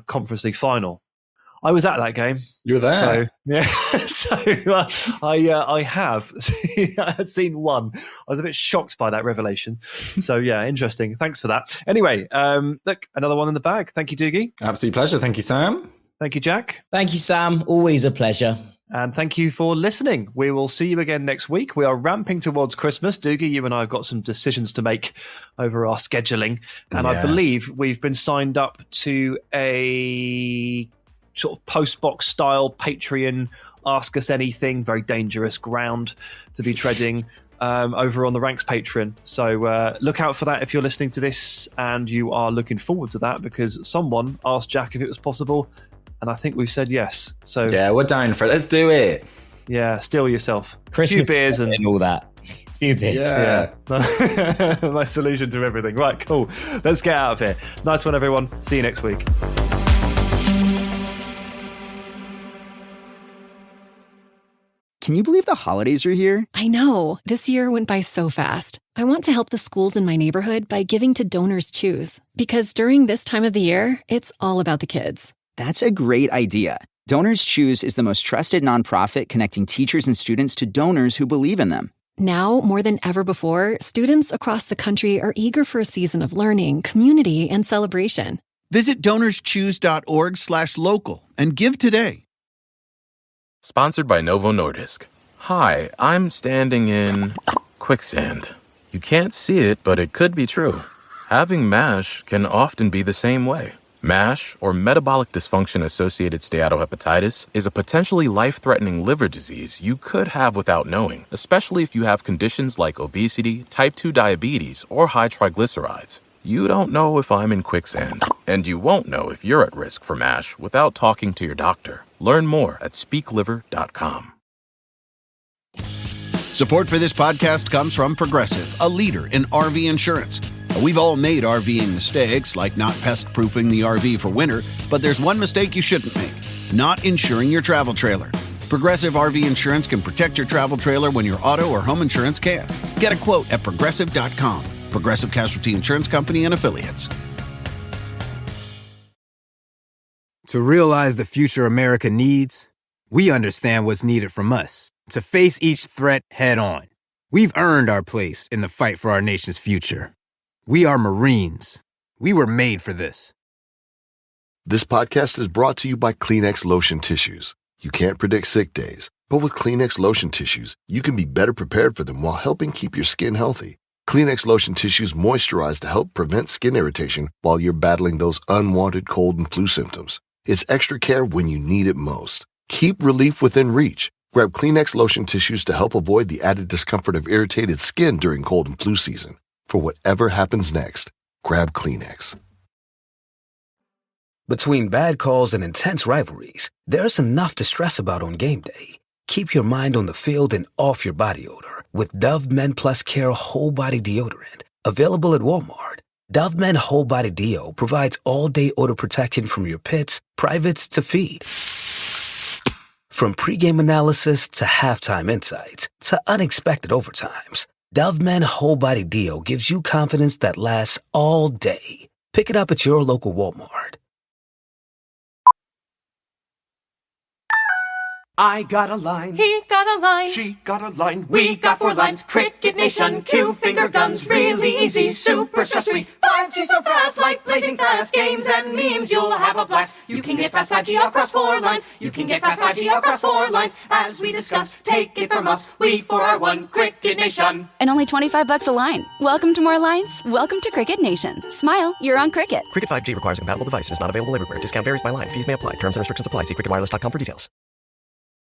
[SPEAKER 9] Conference League final. I was at that game.
[SPEAKER 10] You were there.
[SPEAKER 9] So, yeah. I have seen one. I was a bit shocked by that revelation. So, yeah, interesting. Thanks for that. Anyway, look, another one in the bag. Thank you, Doogie.
[SPEAKER 10] Absolute pleasure. Thank you, Sam.
[SPEAKER 9] Thank you, Jack.
[SPEAKER 14] Thank you, Sam. Always a pleasure.
[SPEAKER 9] And thank you for listening. We will see you again next week. We are ramping towards Christmas. Doogie, you and I have got some decisions to make over our scheduling. And I believe we've been signed up to a sort of post-box style Patreon Ask Us Anything, very dangerous ground to be treading over on the Ranks Patreon. So look out for that if you're listening to this and you are looking forward to that, because someone asked Jack if it was possible. And I think we've said yes. So
[SPEAKER 10] yeah, we're down for it. Let's do it.
[SPEAKER 9] Yeah, steal yourself.
[SPEAKER 14] Christmas
[SPEAKER 9] few beers
[SPEAKER 14] and all that. Few beers.
[SPEAKER 9] Yeah. My solution to everything. Right, cool. Let's get out of here. Nice one, everyone. See you next week.
[SPEAKER 17] Can you believe the holidays are here?
[SPEAKER 18] I know. This year went by so fast. I want to help the schools in my neighborhood by giving to Donors Choose. Because during this time of the year, it's all about the kids.
[SPEAKER 17] That's a great idea. Donors Choose is the most trusted nonprofit connecting teachers and students to donors who believe in them.
[SPEAKER 18] Now, more than ever before, students across the country are eager for a season of learning, community, and celebration.
[SPEAKER 1] Visit donorschoose.org/local and give today.
[SPEAKER 19] Sponsored by Novo Nordisk. Hi, I'm standing in quicksand. You can't see it, but it could be true. Having MASH can often be the same way. MASH, or metabolic dysfunction-associated steatohepatitis, is a potentially life-threatening liver disease you could have without knowing, especially if you have conditions like obesity, type 2 diabetes, or high triglycerides. You don't know if I'm in quicksand, and you won't know if you're at risk for MASH without talking to your doctor. Learn more at speakliver.com.
[SPEAKER 1] Support for this podcast comes from Progressive, a leader in RV insurance. We've all made RVing mistakes, like not pest-proofing the RV for winter, but there's one mistake you shouldn't make: not insuring your travel trailer. Progressive RV Insurance can protect your travel trailer when your auto or home insurance can't. Get a quote at Progressive.com. Progressive Casualty Insurance Company and Affiliates.
[SPEAKER 20] To realize the future America needs, we understand what's needed from us to face each threat head on. We've earned our place in the fight for our nation's future. We are Marines. We were made for this.
[SPEAKER 8] This podcast is brought to you by Kleenex Lotion Tissues. You can't predict sick days, but with Kleenex Lotion Tissues, you can be better prepared for them while helping keep your skin healthy. Kleenex Lotion Tissues moisturize to help prevent skin irritation while you're battling those unwanted cold and flu symptoms. It's extra care when you need it most. Keep relief within reach. Grab Kleenex Lotion Tissues to help avoid the added discomfort of irritated skin during cold and flu season. For whatever happens next, grab Kleenex.
[SPEAKER 21] Between bad calls and intense rivalries, there's enough to stress about on game day. Keep your mind on the field and off your body odor with Dove Men Plus Care Whole Body Deodorant, available at Walmart. Dove Men Whole Body Deo provides all-day odor protection from your pits, privates to feet. From pregame analysis to halftime insights to unexpected overtimes, Dove Men Whole Body Deo gives you confidence that lasts all day. Pick it up at your local Walmart.
[SPEAKER 2] I got a line.
[SPEAKER 3] He got a line.
[SPEAKER 2] She got a line.
[SPEAKER 3] We got 4 lines. Cricket Nation, cue finger guns, really easy, super stress-free. 5G so fast, like blazing fast. Games and memes, you'll have a blast. You can get fast 5G across 4 lines. You can get fast 5G across 4 lines. As we discuss, take it from us. We 4 are 1 Cricket Nation.
[SPEAKER 7] And only $25 a line. Welcome to more lines. Welcome to Cricket Nation. Smile, you're on Cricket.
[SPEAKER 5] Cricket 5G requires a compatible device and is not available everywhere. Discount varies by line. Fees may apply. Terms and restrictions apply. See cricketwireless.com for details.